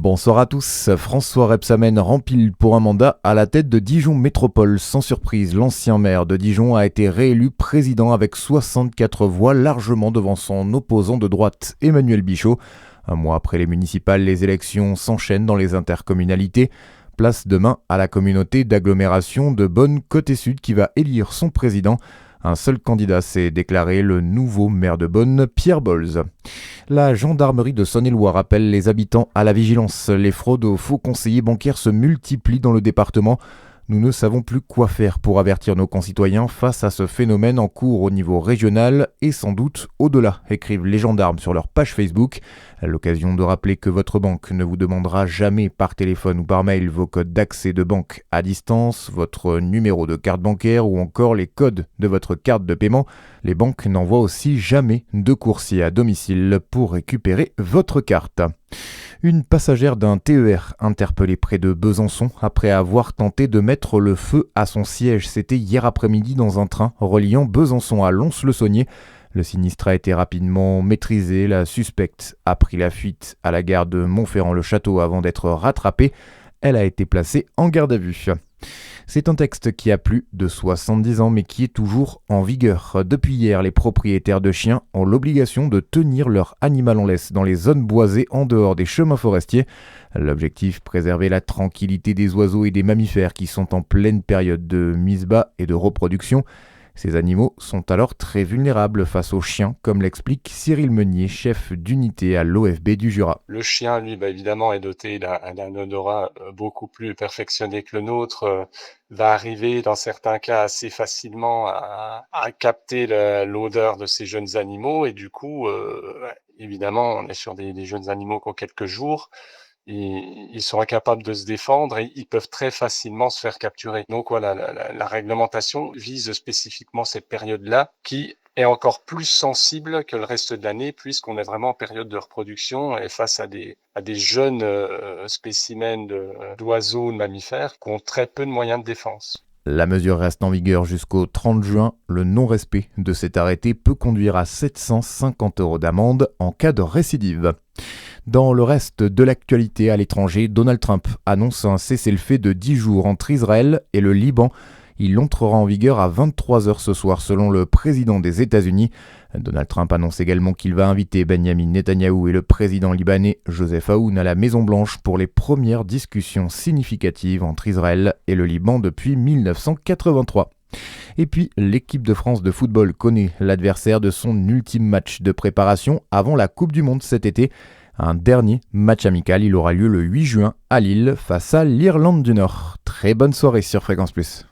Bonsoir à tous. François Rebsamen rempile pour un mandat à la tête de Dijon Métropole. Sans surprise, l'ancien maire de Dijon a été réélu président avec 64 voix, largement devant son opposant de droite, Emmanuel Bichot. Un mois après les municipales, les élections s'enchaînent dans les intercommunalités. Place demain à la communauté d'agglomération de Beaune-Côte-Sud qui va élire son président. Un seul candidat s'est déclaré, le nouveau maire de Beaune, Pierre Bolz. La gendarmerie de Saône-et-Loire appelle les habitants à la vigilance. Les fraudes aux faux conseillers bancaires se multiplient dans le département. Nous ne savons plus quoi faire pour avertir nos concitoyens face à ce phénomène en cours au niveau régional et sans doute au-delà, écrivent les gendarmes sur leur page Facebook. À l'occasion de rappeler que votre banque ne vous demandera jamais par téléphone ou par mail vos codes d'accès de banque à distance, votre numéro de carte bancaire ou encore les codes de votre carte de paiement. Les banques n'envoient aussi jamais de coursier à domicile pour récupérer votre carte. Une passagère d'un TER interpellée près de Besançon après avoir tenté de mettre le feu à son siège. C'était hier après-midi dans un train reliant Besançon à Lons-le-Saunier. Le sinistre a été rapidement maîtrisé. La suspecte a pris la fuite à la gare de Montferrand-le-Château avant d'être rattrapée. Elle a été placée en garde à vue. C'est un texte qui a plus de 70 ans mais qui est toujours en vigueur. Depuis hier, les propriétaires de chiens ont l'obligation de tenir leur animal en laisse dans les zones boisées en dehors des chemins forestiers. L'objectif, préserver la tranquillité des oiseaux et des mammifères qui sont en pleine période de mise bas et de reproduction. Ces animaux sont alors très vulnérables face aux chiens, comme l'explique Cyril Meunier, chef d'unité à l'OFB du Jura. Le chien, lui, évidemment, est doté d'un odorat beaucoup plus perfectionné que le nôtre, va arriver dans certains cas assez facilement à capter l'odeur de ces jeunes animaux et du coup, évidemment, on est sur des jeunes animaux qui ont quelques jours. Ils sont incapables de se défendre et ils peuvent très facilement se faire capturer. Donc voilà, la réglementation vise spécifiquement cette période-là qui est encore plus sensible que le reste de l'année puisqu'on est vraiment en période de reproduction et face à des jeunes spécimens d'oiseaux, de mammifères qui ont très peu de moyens de défense. La mesure reste en vigueur jusqu'au 30 juin. Le non-respect de cet arrêté peut conduire à 750 € d'amende en cas de récidive. Dans le reste de l'actualité à l'étranger, Donald Trump annonce un cessez-le-feu de 10 jours entre Israël et le Liban. Il entrera en vigueur à 23h ce soir selon le président des États-Unis. Donald Trump annonce également qu'il va inviter Benjamin Netanyahou et le président libanais Joseph Aoun à la Maison-Blanche pour les premières discussions significatives entre Israël et le Liban depuis 1983. Et puis, l'équipe de France de football connaît l'adversaire de son ultime match de préparation avant la Coupe du Monde cet été. Un dernier match amical, il aura lieu le 8 juin à Lille face à l'Irlande du Nord. Très bonne soirée sur Fréquence Plus.